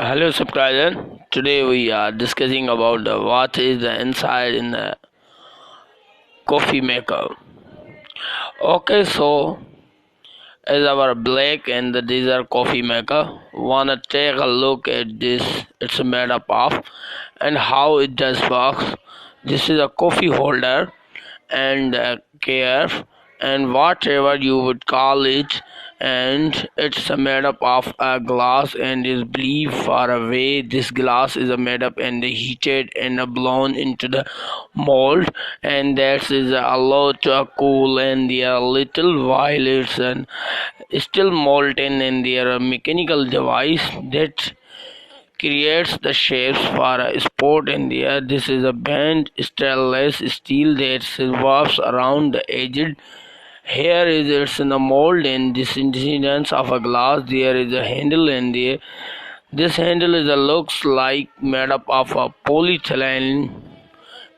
Hello subscriber. Today we are discussing about what is the inside in the coffee maker. Okay, so as our black and the desert coffee maker, wanna take a look at this. It's made up of and how it does work. This is a coffee holder and care and whatever you would call it, and it's made up of a glass and is believed far away. This glass is made up and heated and blown into the mold, and that is allowed to cool and they are little while it's still molten, and they are a mechanical device that creates the shapes for a sport in the air. This is a bent stainless steel that revolves around the edge. Here is it's in the mold and this incidence of a glass. There is a handle and there. This handle is a looks like made up of a polyethylene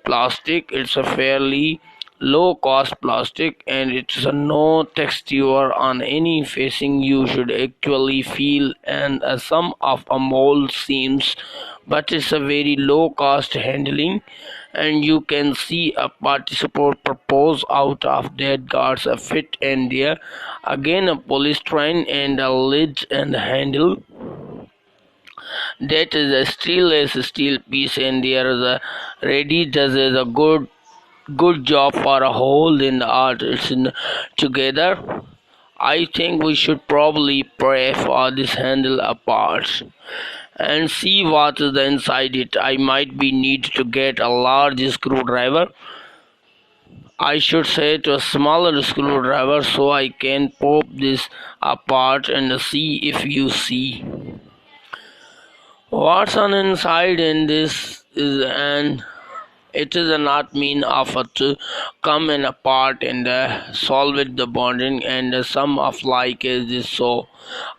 plastic. It's a fairly low cost plastic and it's a no texture on any facing. You should actually feel and some of a mold seams, but it's a very low cost handling, and you can see a participant propose out of that guards a fit and there again a polystyrene and a lid and handle that is a stainless steel piece, and there is a ready does is a good job for a hole in the art. It's in together. I think we should probably pray for this handle apart and see what is the inside it. I might be need to get a large screwdriver. I should say to a smaller screwdriver so I can pop this apart and see if you see. What's on inside in this is an it is not mean offer to come in apart and solve it the bonding and some of like is this, so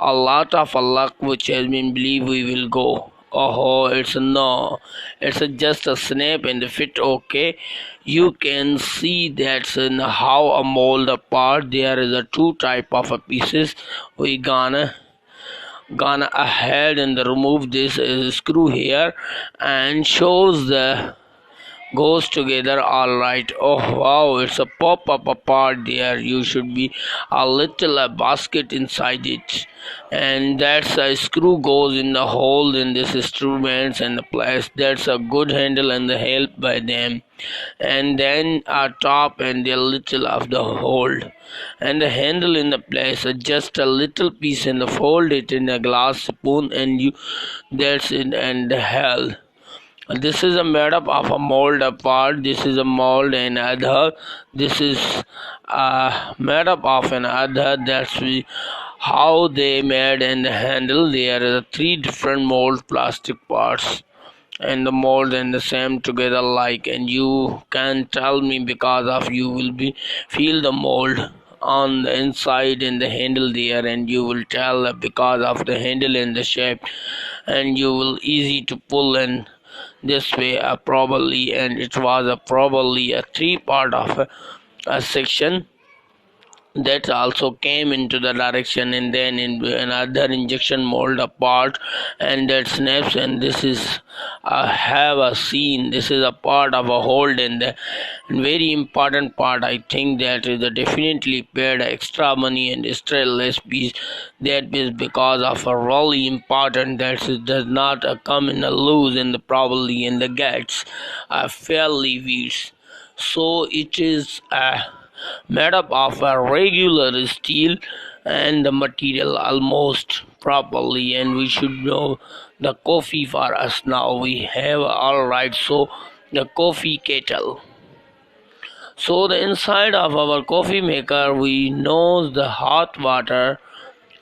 a lot of luck which has been believed we will go. Oh, it's no, it's just a snap and the fit. Okay, you can see that's in how a mold apart. There is a two type of a pieces. We gonna ahead and remove this screw here and shows the goes together all right. Oh wow, it's a pop up apart there. You should be a little basket inside it, and that's a screw goes in the hole in this instruments and the place. That's a good handle and the help by them, and then a top and the little of the hold and the handle in the place, just a little piece and the fold it in a glass spoon and you that's it and the hell. This is a made up of a mold apart. This is a mold and other. This is made up of an other. That's how they made and the handle. There are three different mold plastic parts and the mold and the same together like, and you can tell me because of you will be feel the mold on the inside and the handle there, and you will tell because of the handle and the shape, and you will easy to pull and this way probably, and it was probably a three part of a section that also came into the direction, and then in another injection mold apart and that snaps, and this is have a scene. This is a part of a hold and the very important part. I think that is definitely paid extra money and extra less piece. That is because of a really important that it does not come in a loose and probably in the gets fairly weeds. So it is made up of a regular steel and the material almost properly, and we should know the coffee for us now. We have all right, so the coffee kettle. So the inside of our coffee maker we know the hot water,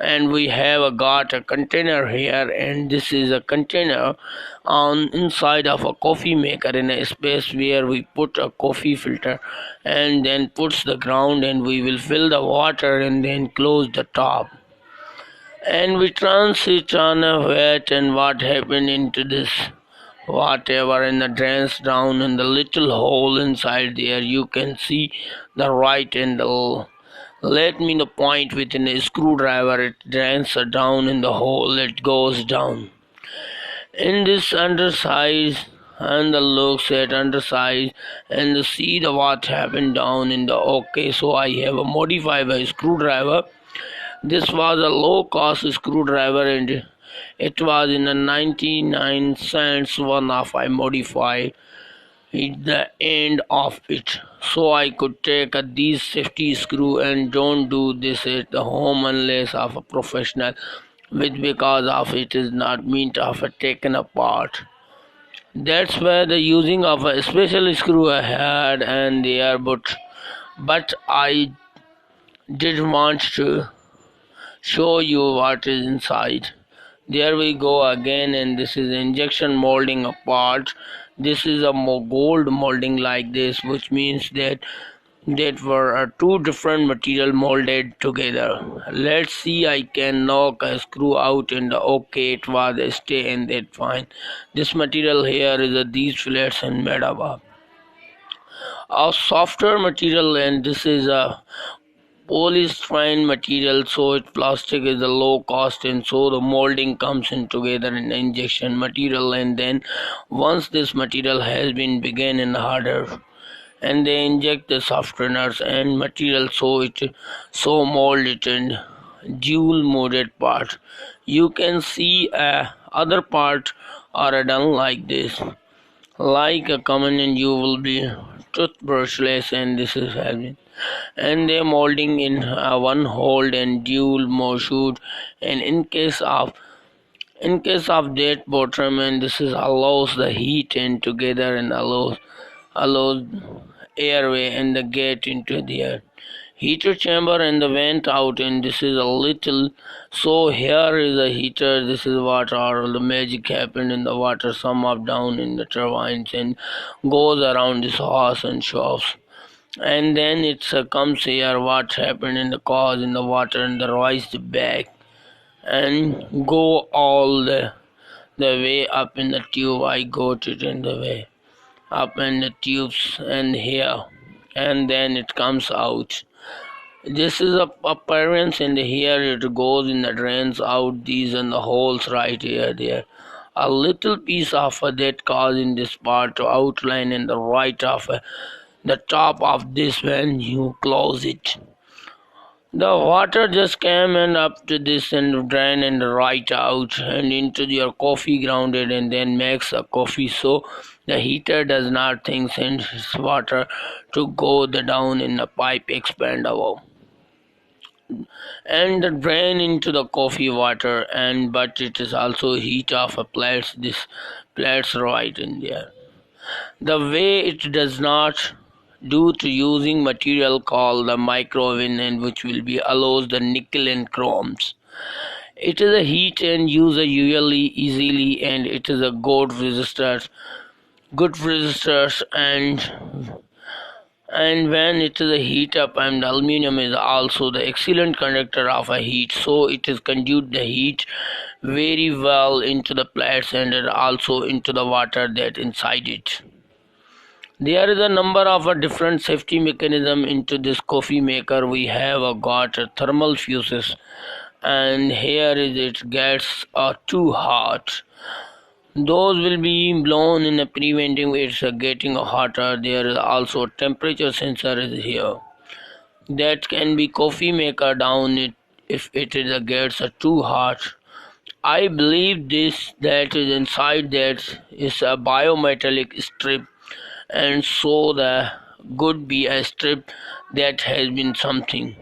and we have got a container here, and this is a container on inside of a coffee maker in a space where we put a coffee filter and then puts the ground, and we will fill the water and then close the top, and we transit on a wet, and what happened into this whatever and the drains down in the little hole inside there. You can see the right and the let me the point within a screwdriver. It drains down in the hole. It goes down, In this underside and the looks at underside and the see the what happened down in the okay, so I have a modified a screwdriver. This was a low cost screwdriver and it was in a 99 cents one of I modified it the end of it so I could take a these safety screw and don't do this at the home unless of a professional which because of it is not meant of a taken apart. That's where the using of a special screw I had and there but I did want to show you what is inside. There we go again, and this is injection molding a part. This is a gold molding like this, which means that were two different material molded together. Let's see, I can knock a screw out and okay, it was a stay and that fine. This material here is these flats and made of a softer material, and this is a polystyrene material, so it plastic is a low cost and so the molding comes in together in injection material, and then once this material has been begun in harder and they inject the softeners and material so mold it in dual molded part. You can see other part are done like this, like a common and you will be toothbrushless, and this is having and they molding in one hold and dual shoot, and in case of that bottom, and this is allows the heat in together and allows airway and the get into the air heater chamber and the vent out, and this is a little so here is a heater. This is what all the magic happened in the water some up down in the turbines and goes around this horse and shops, and then it comes here what happened in the cause in the water and the rise back and go all the way up in the tube. I got it in the way up in the tubes and here, and then it comes out. This is a appearance, and here it goes in the drains out these and the holes right here there. A little piece of that cause in this part to outline in the right of the top of this when you close it. The water just came and up to this and drain and right out and into your coffee grounded and then makes a coffee, so the heater does not think sends water to go the down in the pipe expand above and the drain into the coffee water, and but it is also heat of a plates this plates right in there. The way it does not due to using material called the microwave and which will be allows the nickel and chromes. It is a heat and use a usually easily, and it is a good resistors and when it is a heat up, and the aluminum is also the excellent conductor of a heat, so it is conduct the heat very well into the plates and also into the water that inside it. There is a number of a different safety mechanism into this coffee maker. We have got thermal fuses, and here is it gets too hot. Those will be blown in a preventing it's getting hotter. There is also temperature sensor is here that can be coffee maker down it if it is gets too hot. I believe this that is inside that is a biometallic strip, and so the could be a strip that has been something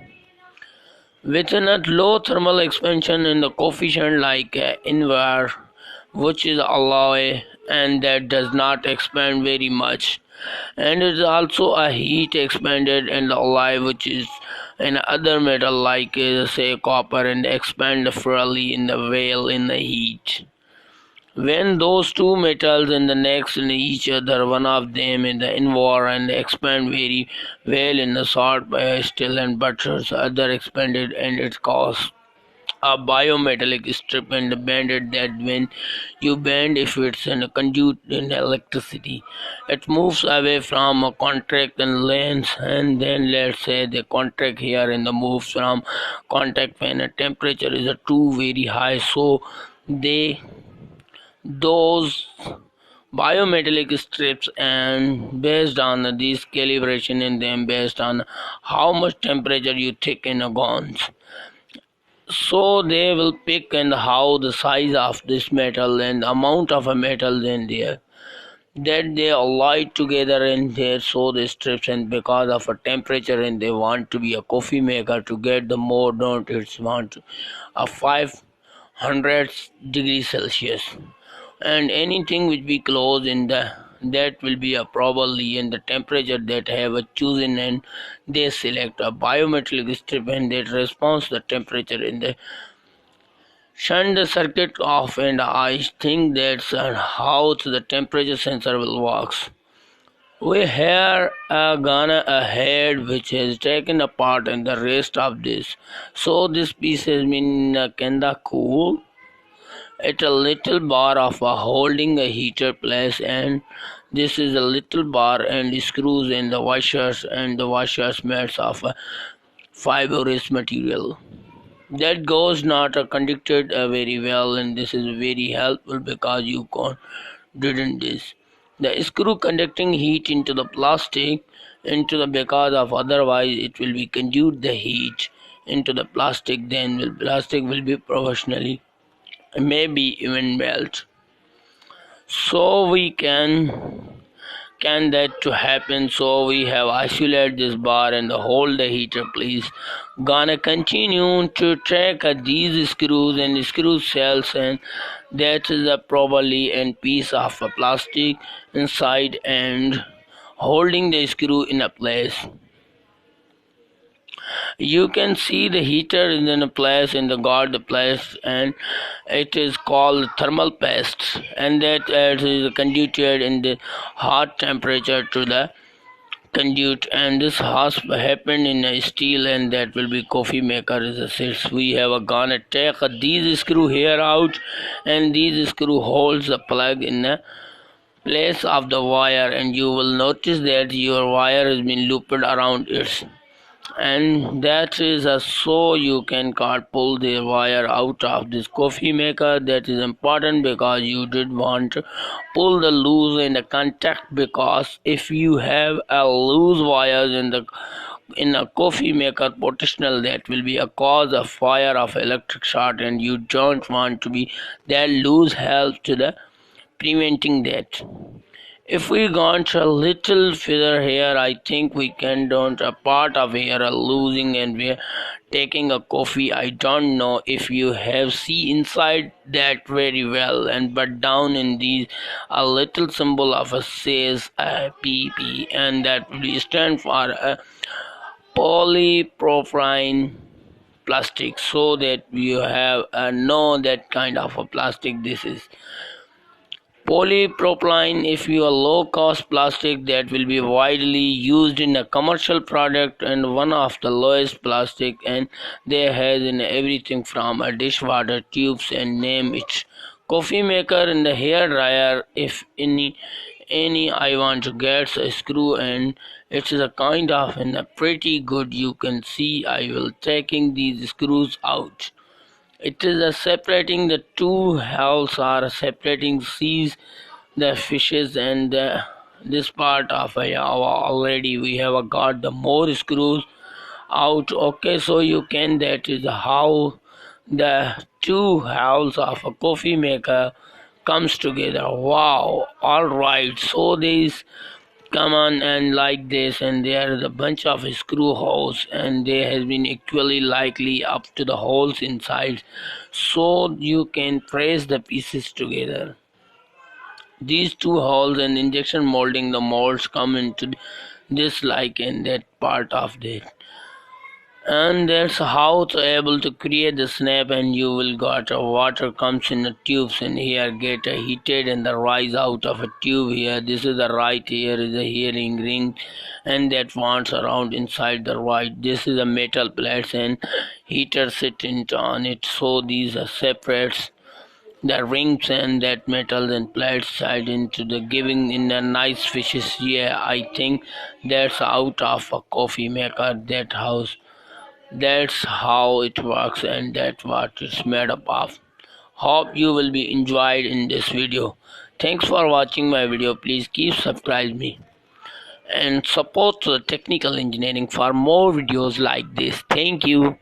within a low thermal expansion in the coefficient like invar, which is alloy and that does not expand very much, and it is also a heat expanded and alloy which is an other metal like say copper and expand freely in the veil in the heat. When those two metals in the next in each other, one of them in the inward and expand very well in the salt by steel and butters, other expanded and it causes a biometallic strip and banded that when you bend if it's in a conduit in electricity, it moves away from a contact and lens, and then let's say the contact here and the moves from contact when a temperature is a too very high, so they those biometallic strips, and based on this calibration in them, based on how much temperature you take in a guns, so they will pick and how the size of this metal and the amount of a metal in there, that they alloy together in there, so the strips, and because of a temperature, and they want to be a coffee maker to get the more, don't it's want a 500 degrees Celsius, and anything which be close in the, that will be a probably in the temperature that have a chosen, and they select a biometric strip and that responds the temperature in the shut the circuit off, and I think that's how the temperature sensor will works. We have a gun ahead which has taken apart and the rest of this. So this piece has been kinda cool. It's a little bar of a holding a heater place, and this is a little bar and screws in the washers, and the washers made of a fibrous material that goes not conducted very well, and this is very helpful because you can't didn't this the screw conducting heat into the plastic into the, because of otherwise it will be conduct the heat into the plastic, then will plastic will be professionally maybe even melt. So we can that to happen, so we have isolated this bar and hold the heater please. Gonna continue to track these screws and screw cells, and that is a probably a piece of a plastic inside and holding the screw in a place. You can see the heater is in a place in the guard the place, and it is called thermal paste, and that is conducted in the hot temperature to the conduit, and this has happened in a steel, and that will be coffee maker is a sits. We have a gonna take these screw here out, and these screw holds the plug in the place of the wire, and you will notice that your wire has been looped around it, and that is so you can can't pull the wire out of this coffee maker. That is important because you did want to pull the loose in the contact, because if you have a loose wires in a coffee maker potential, that will be a cause of fire of electric short, and you don't want to be that loose help to the preventing that. If we got a little further here, I think we can don't a part of here a losing, and we're taking a coffee. I don't know if you have see inside that very well, and but down in these a little symbol of a says PP, and that will stand for a polypropylene plastic, so that you have know that kind of a plastic this is. Polypropylene is a low-cost plastic that will be widely used in a commercial product, and one of the lowest plastic, and they has in everything from a dishwater tubes and name it. Coffee maker and the hair dryer, if any I want to get a screw, and it's a kind of and a pretty good. You can see I will taking these screws out. It is a separating the two hulls are separating seas, the fishes, and this part of a Java already we have got the more screws out. Okay, so you can that is how the two hulls of a coffee maker comes together. Wow! All right, so these come on and like this, and there is a bunch of screw holes, and they has been equally likely up to the holes inside, so you can press the pieces together. These two holes and injection molding the molds come into this like in that part of that, and that's how to able to create the snap, and you will got a water comes in the tubes, and here get a heated and the rise out of a tube here. This is the right, here is a hearing ring, and that wants around inside the right. This is a metal plates and heater sitting on it, so these are separates the rings and that metal and plates side into the giving in a nice fishes. Yeah, I think that's out of a coffee maker that house. That's how it works, and that's what it's made up of. Hope you will be enjoyed in this video. Thanks for watching my video. Please keep subscribe me and support the technical engineering for more videos like this. Thank you.